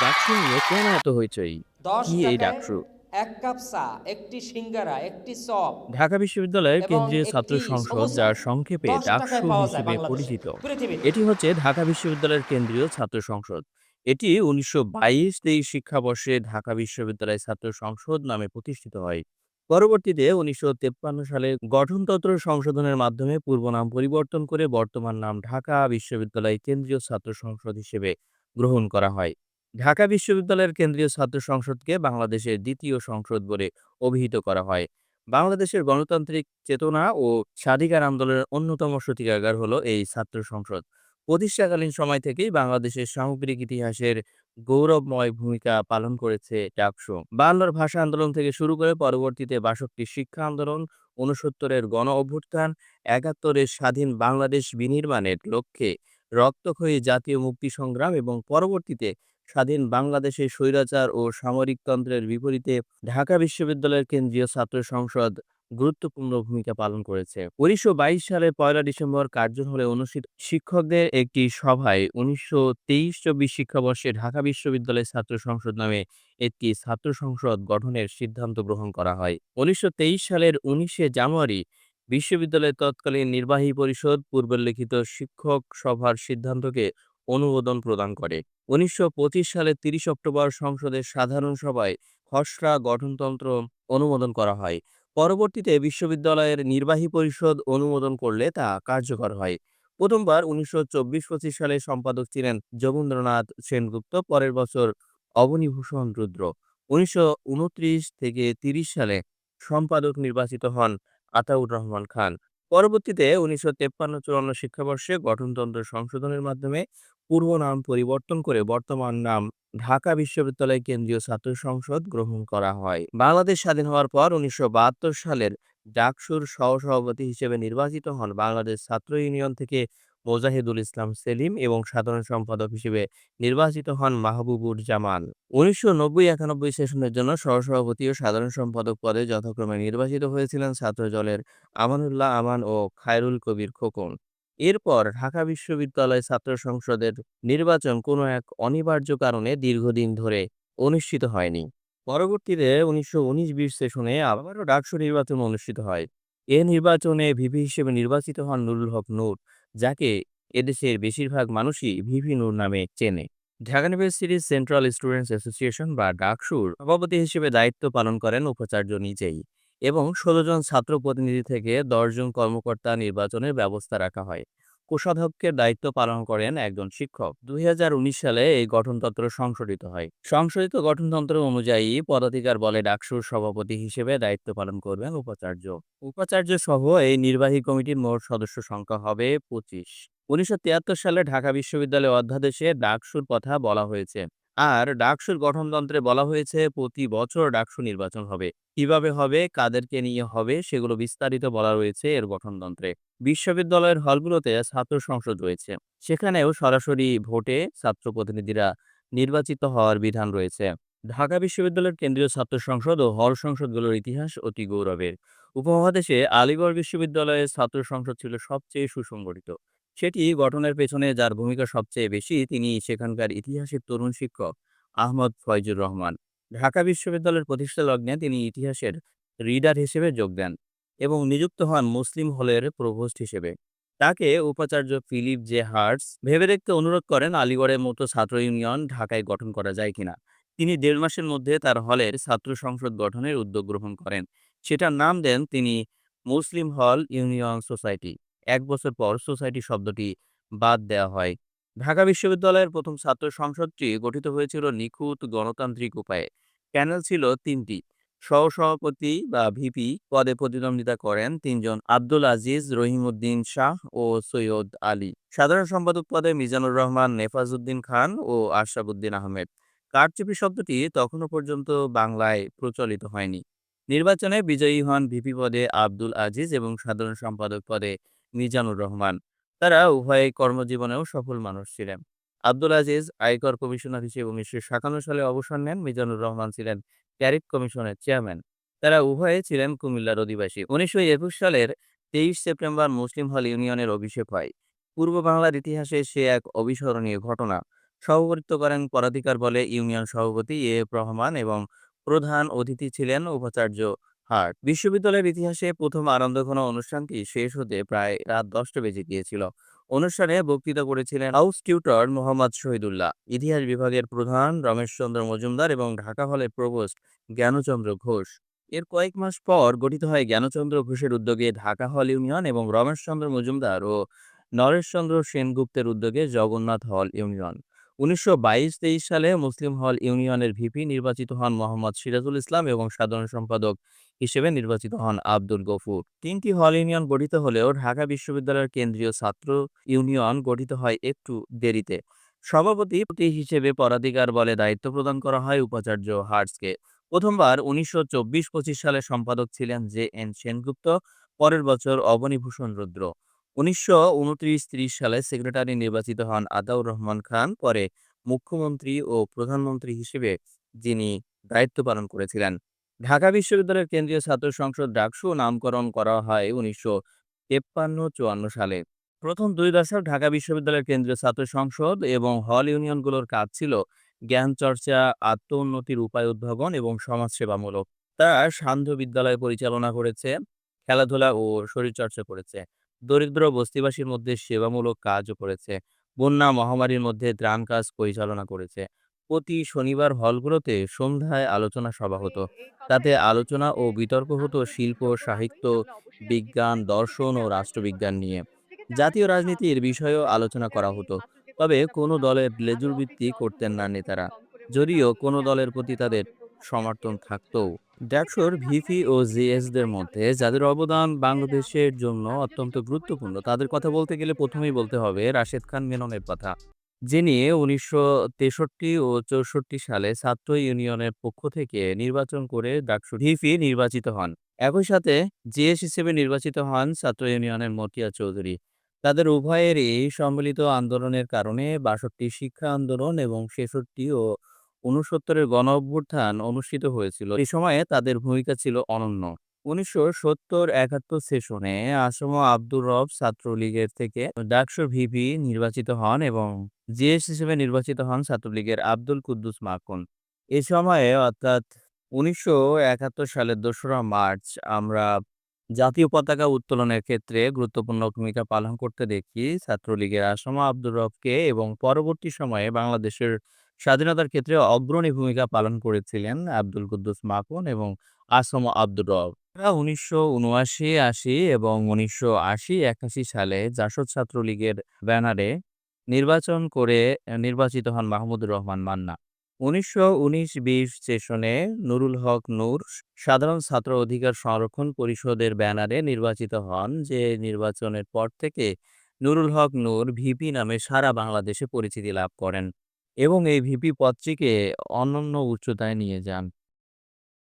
ডাকসু নিয়ে কেন এত হইচই? ৳১০ কি এই টাকায় ডাকসু? ১ কাপ চা, একটি সিঙ্গারা, একটি চপ ঢাকা বিশ্ববিদ্যালয়ের এবং কেন্দ্রীয় ছাত্র একটি সংসদ, সমোসা যার সংক্ষেপে ৳১০ টাকায় ডাকসু পাওয়া যায় হিসেবে বাংলাদেশে, পরিচিত। পৃথিবীতে। এটি হচ্ছে ঢাকা বিশ্ববিদ্যালয়ের কেন্দ্রীয় ছাত্র সংসদ। এটি ১৯২২-২৩ শিক্ষাবর্ষে ঢাকা বিশ্ববিদ্যালয় ছাত্র সংসদ নামে প্রতিষ্ঠিত হয়। পরবর্তীতে ১৯৫৩ সালে গঠনতন্ত্র সংশোধনের মাধ্যমে পূর্ব নাম পরিবর্তন করে বর্তমান নাম ঢাকা বিশ্ববিদ্যালয় কেন্দ্রীয় ছাত্র সংসদ হিসেবে গ্রহণ করা হয়। ঢাকা বিশ্ববিদ্যালয়ের কেন্দ্রীয় ছাত্র সংসদকে বাংলাদেশের দ্বিতীয় সংসদ বলে অভিহিত করা হয়। বাংলাদেশের গণতান্ত্রিক চেতনা ও স্বাধিকার আন্দোলনের অন্যতম সূতিকাগার হলো এই ছাত্র সংসদ। প্রতিষ্ঠাকালীন সময় থেকেই বাংলাদেশের সামগ্রিক ইতিহাসের গৌরবময় ভূমিকা পালন করেছে ডাকসু। বায়ান্নর ভাষা আন্দোলন থেকে শুরু করে পরবর্তীতে ৬২ শিক্ষা আন্দোলন, ৬৯-এর গণ অভ্যুত্থান, ৭১-এর স্বাধীন বাংলাদেশ বিনির্মাণের লক্ষ্যে রক্তক্ষয়ী জাতীয় মুক্তি সংগ্রাম এবং পরবর্তীতে স্বাধীন বাংলাদেশে স্বৈরাচার ও সামরিকতন্ত্রের বিপরীতে ঢাকা বিশ্ববিদ্যালয়ের কেন্দ্রীয় ছাত্র সংসদ গুরুত্বপূর্ণ ভূমিকা পালন করেছে। ১৯২২ সালের ১ ডিসেম্বর কার্জন হলে অনুষ্ঠিত শিক্ষকদের একটি সভায় ১৯২৩-২৪ শিক্ষাবর্ষে ঢাকা বিশ্ববিদ্যালয় ছাত্র সংসদ নামে একটি ছাত্র সংসদ গঠনের সিদ্ধান্ত গ্রহণ করা হয়। ১৯২৩ সালের ১৯শে জানুয়ারি বিশ্ববিদ্যালয়ের তৎকালীন নির্বাহী পরিষদ পূর্বল্লিখিত শিক্ষক সভার সিদ্ধান্তকে অনুমোদন প্রদান করে। ১৯২৫ সালের ৩০ অক্টোবর সংসদের সাধারণ সভায় খসড়া গঠনতন্ত্র অনুমোদন করা হয়। পরবর্তীতে বিশ্ববিদ্যালয়ের নির্বাহী পরিষদ অনুমোদন করলে তা কার্যকর হয়। প্রথমবার ১৯২৪-২৫ সালে সম্পাদক ছিলেন যোগেন্দ্রনাথ সেনগুপ্ত, পরের বছর অবনীভূষণ রুদ্র। ১৯২৯ থেকে ৩০ সালে সম্পাদক নির্বাচিত হন আতাউর রহমান খান। পরবর্তীতে ১৯৫৩-৫৪ শিক্ষাবর্ষে গঠনতন্ত্র সংশোধনের মাধ্যমে পূর্ব নাম পরিবর্তন করে বর্তমান নাম ঢাকা বিশ্ববিদ্যালয় কেন্দ্রীয় ছাত্র সংসদ গ্রহণ করা হয়। বাংলাদেশ স্বাধীন হওয়ার পর ১৯৭২ সালের ডাকসুর সহসভাপতি হিসেবে নির্বাচিত হন বাংলাদেশ ছাত্র ইউনিয়ন থেকে মোজাহিদুল ইসলাম সেলিম এবং সাধারণ সম্পাদক হিসেবে নির্বাচিত হন মাহবুবুর জামান। ১৯৯০-৯১ সেশনের জন্য সহসভাপতি ও সাধারণ সম্পাদক পদে যথাক্রমে নির্বাচিত হয়েছিলেন ছাত্রদলের আমানুল্লাহ আমান ও খায়রুল কবির খোকন। এরপর ঢাকা বিশ্ববিদ্যালয় ছাত্র সংসদের নির্বাচন কোনো এক অনিবার্য কারণে দীর্ঘদিন ধরে অনুষ্ঠিত হয়নি। পরবর্তীতে ১৯১৯-২০ সেশনে আবারও ডাকসু নির্বাচন অনুষ্ঠিত হয়। এ নির্বাচনে ভিপি হিসেবে নির্বাচিত হন নুরুল হক নূর, যাকে এদেশের বেশিরভাগ মানুষই ভিপি নূর নামে চেনে। ঢাকা ইউনিভার্সিটির সেন্ট্রাল স্টুডেন্টস অ্যাসোসিয়েশন বা ডাকসুর সভাপতি হিসেবে দায়িত্ব পালন করেন উপাচার্য নিজেই এবং ১৬ জন ছাত্র প্রতিনিধি থেকে ১০ জন কর্মকর্তা নির্বাচনের ব্যবস্থা রাখা হয়। কোষাধ্যক্ষের দায়িত্ব পালন করেন একজন শিক্ষক। ২০১৯ সালে এই গঠনতন্ত্র সংশোধিত হয়। সংশোধিত গঠনতন্ত্র অনুযায়ী পদাধিকার বলে ডাকসুর সভাপতি হিসেবে দায়িত্ব পালন করবেন উপাচার্য। উপাচার্য সহ এই নির্বাহী কমিটির মোট সদস্য সংখ্যা হবে ২৫। ১৯৭৩ সালে ঢাকা বিশ্ববিদ্যালয় অধ্যাদেশে ডাকসুর কথা বলা হয়েছে। আর ডাকসুর গঠনতন্ত্রে বলা হয়েছে প্রতি বছর ডাকসু নির্বাচন হবে। কিভাবে হবে, কাদেরকে নিয়ে হবে সেগুলো বিস্তারিত বলা রয়েছে এর গঠনতন্ত্রে। বিশ্ববিদ্যালয়ের হলগুলোতে ছাত্র সংসদ রয়েছে। সেখানেও সরাসরি ভোটে ছাত্র প্রতিনিধিরা নির্বাচিত হওয়ার বিধান রয়েছে। ঢাকা বিশ্ববিদ্যালয়ের কেন্দ্রীয় ছাত্র সংসদ ও হল সংসদগুলোর ইতিহাস অতি গৌরবের। উপমহাদেশে আলিগড় বিশ্ববিদ্যালয়ের ছাত্র সংসদ ছিল সবচেয়ে সুসংগঠিত। সেটি গঠনের পেছনে যার ভূমিকা সবচেয়ে বেশি তিনি সেখানকার ইতিহাসের তরুণ শিক্ষক আহমদ ফয়জুর রহমান। ঢাকা বিশ্ববিদ্যালয়ের প্রতিষ্ঠা লগ্নে তিনি ইতিহাসের রিডার হিসেবে যোগ দেন এবং নিযুক্ত হন মুসলিম হলের প্রভোস্ট হিসেবে। তাকে উপাচার্য ফিলিপ জে হার্টস ভেবে দেখতে অনুরোধ করেন আলিগড়ের মতো ছাত্র ইউনিয়ন ঢাকায় গঠন করা যায় কিনা। তিনি ১.৫ মাসের মধ্যে তার হলের ছাত্র সংসদ গঠনের উদ্যোগ গ্রহণ করেন। সেটার নাম দেন তিনি মুসলিম হল ইউনিয়ন সোসাইটি। ১ বছর পর সোসাইটি শব্দটি বাদ দেওয়া হয়। ঢাকা বিশ্ববিদ্যালয়ের প্রথম ছাত্র সংসদটি গঠিত হয়েছিল নিখুঁত গণতান্ত্রিক উপায়ে। প্যানেল ছিল ৩টি। সহসভাপতি বা ভিপি পদে প্রতিদ্বন্দ্বিতা করেন ৩ জন: আব্দুল আজিজ, রহিমউদ্দিন শাহ ও সৈয়দ আলী। সাধারণ সম্পাদক পদে মিজানুর রহমান, নেফাজউদ্দিন খান ও আশরাফুদ্দিন আহমেদ। কারচুপি শব্দটি তখনও পর্যন্ত বাংলায় প্রচলিত হয়নি। নির্বাচনে বিজয়ী হন ভিপি পদে আব্দুল আজিজ এবং সাধারণ সম্পাদক পদে মিজানুর রহমান। তারা উভয়ে কর্মজীবনেও সফল মানুষ ছিলেন। আব্দুল আজিজ আয়কর কমিশনার হিসেবে ১৯৫৭ সালে অবসর নেন। মিজানুর রহমান ছিলেন ট্যারিফ কমিশনের চেয়ারম্যান। তারা উভয়ে ছিলেন কুমিল্লার অধিবাসী। ১৯২১ সালের ২৩ সেপ্টেম্বর মুসলিম হল ইউনিয়নের অভিষেক হয়। পূর্ব বাংলার ইতিহাসে সে এক অবিস্মরণীয় ঘটনা। সভাপতিত্ব করেন পদাধিকার বলে ইউনিয়ন সভাপতি রহমান এবং প্রধান অতিথি ছিলেন উপাচার্য হার্ট। বিশ্ববিদ্যালয়ের ইতিহাসে প্রথম আনন্দঘন অনুষ্ঠানটি শেষ হতে প্রায় রাত 10টা বেজে গিয়েছিল। অনুষ্ঠানে বক্তৃতা করেছিলেন হাউস টিউটর মোহাম্মদ শহীদুল্লাহ, ইতিহাস বিভাগের প্রধান রমেশচন্দ্র মজুমদার এবং ঢাকা হলের প্রভোস্ট জ্ঞানচন্দ্র ঘোষ। এর কয়েক মাস পর গঠিত হয় জ্ঞানচন্দ্র ঘোষের উদ্যোগে ঢাকা হল ইউনিয়ন এবং রমেশচন্দ্র মজুমদার ও নরেশচন্দ্র সেনগুপ্তের উদ্যোগে জগন্নাথ হল ইউনিয়ন। ১৯২২-২৩ সালে মুসলিম হল ইউনিয়নের ভিপি নির্বাচিত হন মোহাম্মদ সিরাজুল ইসলাম এবং সাধারণ সম্পাদক হিসেবে নির্বাচিত হন আব্দুল গফুর। ৩টি হল ইউনিয়ন গঠিত হলেও ঢাকা বিশ্ববিদ্যালয়ের কেন্দ্রীয় ছাত্র ইউনিয়ন গঠিত হয় একটু দেরিতে। সভাপতি হিসেবে পদাধিকার বলে দায়িত্ব প্রদান করা হয় উপাচার্য হার্টসকে। প্রথমবার ১৯২৪-২৫ সালে সম্পাদক ছিলেন জে.এন. সেনগুপ্ত, পরের বছর অবনীভূষণ রুদ্র। ১৯২৯-৩০ সালে সেক্রেটারি নির্বাচিত হন আতাউর রহমান খান, পরে মুখ্যমন্ত্রী ও প্রধানমন্ত্রী হিসেবে যিনি দায়িত্ব পালন করেছিলেন। ঢাকা বিশ্ববিদ্যালয়ের কেন্দ্রীয় ছাত্র সংসদ ডাকসু নামকরণ করা হয় ১৯৫৩-৫৪ সালে। প্রথম ২ দশক ঢাকা বিশ্ববিদ্যালয়ের কেন্দ্রীয় ছাত্র সংসদ এবং হল ইউনিয়নগুলোর কাজ ছিল জ্ঞান চর্চা, আত্ম-উন্নতির উপায় উদ্ভাবন এবং সমাজসেবামূলক। তারা সান্ধ্য বিদ্যালয় পরিচালনা করেছে, খেলাধুলা ও শরীরচর্চা করেছে, দরিদ্র বস্তিবাসীর মধ্যে সেবামূলক কাজও করেছে, বন্যা মহামারীর মধ্যে ত্রাণ কাজ পরিচালনা করেছে। প্রতি শনিবার হলগুলোতে সন্ধ্যায় আলোচনা সভা হতো। এই তাতে কথাই বলতে আলোচনা ও চাচ্ছিলাম যে বিতর্ক হতো শিল্প, আন্তর্জাতিক সাহিত্য, সম্পর্ক আমরা অবশ্যই রাখতে বিজ্ঞান, পারি। দর্শন ও সেক্ষেত্রে আমরা আসলে রাষ্ট্রবিজ্ঞান কথা নিয়ে। বলব। সেক্ষেত্রে আমার জাতীয় একটা রাজনীতির প্রশ্ন বিষয়েও থাকবে আলোচনা যে করা আপনি হতো। মাত্র যে তবে কথাটা কোনো বললাম, দলের লেজুর আদৌ আপনি ভিত্তি কি করতেন না অর্থনৈতিক দিকটা নেতারা, কম করে বলে যদিও আপনি কোনো দলের প্রতি জাতীয়তাবাদী তাদের দলকে গ্রহণ করেন সমর্থন এরকম কিছু? থাকতও। সেক্ষেত্রে ডাকসুর আমি ভিপি আপনাকে ও একটু জেনে নিতে জেএসদের চাই তাহলে মধ্যে যাদের সেক্ষেত্রে যদি অবদান জেনে নেওয়া বাংলাদেশের হয়, জন্য আপনি যদি অত্যন্ত যতক্ষণই গুরুত্বপূর্ণ, ভাবছেন তাদের কথা পুরো বলতে গেলে বিষয়টা প্রথমেই জানার বলতে জন্য। হবে রাশেদ খান মেননের কথা, যিনি ১৯৬৩ ও ৬৪ সালে ছাত্র ইউনিয়নের পক্ষ থেকে নির্বাচন করে ডাকসুর ভিপি নির্বাচিত হন। একই সাথে জিএস হিসেবে নির্বাচিত হন ছাত্র ইউনিয়নের মতিয়া চৌধুরী। তাদের উভয়েরই সম্মিলিত আন্দোলনের কারণে ৬২ শিক্ষা আন্দোলন এবং ৬৬ ও ৬৯-এর গণঅভ্যুত্থান অনুষ্ঠিত হয়েছিল। এই সময়ে তাদের ভূমিকা ছিল অনন্য। ১৯৭০-৭১ সেশনে আসম আব্দুর রব ছাত্রলীগের থেকে ডাকসুর ভিপি নির্বাচিত হন এবং জিএস হিসেবে নির্বাচিত হন ছাত্রলীগের আব্দুল কুদ্দুস মাখন। এ সময়ে অর্থাৎ ১৯৭১ সালের ২রা মার্চ আমরা জাতীয় পতাকা উত্তোলনের ক্ষেত্রে গুরুত্বপূর্ণ ভূমিকা পালন করতে দেখি ছাত্রলীগের আসম আব্দুর রবকে এবং পরবর্তী সময়ে বাংলাদেশের স্বাধীনতার ক্ষেত্রে অগ্রণী ভূমিকা পালন করেছিলেন আব্দুল কুদ্দুস মাখন এবং আসম আব্দুর রব। এরা ১৯৭৯-৮০ এবং ১৯৮০-৮১ সালে জাসদ ছাত্রলীগের ব্যানারে নির্বাচন করে নির্বাচিত হন মাহমুদুর রহমান মান্না। ১৯১৯-২০ সেশনে নুরুল হক নূর সাধারণ ছাত্র অধিকার সংরক্ষণ পরিষদের ব্যানারে নির্বাচিত হন, যে নির্বাচনের পর থেকে নুরুল হক নূর ভিপি নামে সারা বাংলাদেশে পরিচিতি লাভ করেন এবং এই ভিপি পদটিকে অনন্য উচ্চতায় নিয়ে যান।